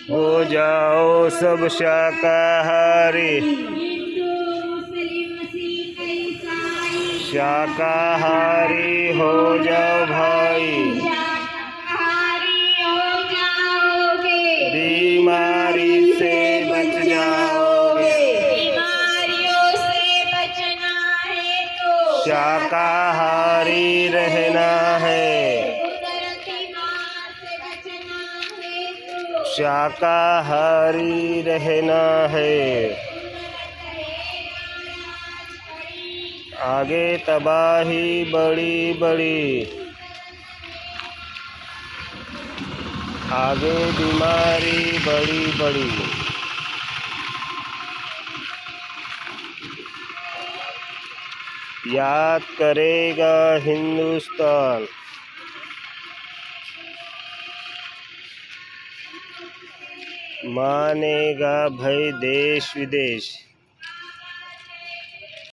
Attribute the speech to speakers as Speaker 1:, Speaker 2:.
Speaker 1: हो जाओ सब शाकाहारी। शाकाहारी हो जाओ भाई, बीमारी से बच जाओगे।
Speaker 2: बीमारियों से बचना है तो
Speaker 1: शाकाहारी रहना है।
Speaker 2: कुदरती मार से बचना है तो
Speaker 1: शाकाहारी रहना है। आगे तबाही बड़ी बड़ी, आगे बीमारी बड़ी बड़ी। याद करेगा हिंदुस्तान, मानेगा भाई देश विदेश।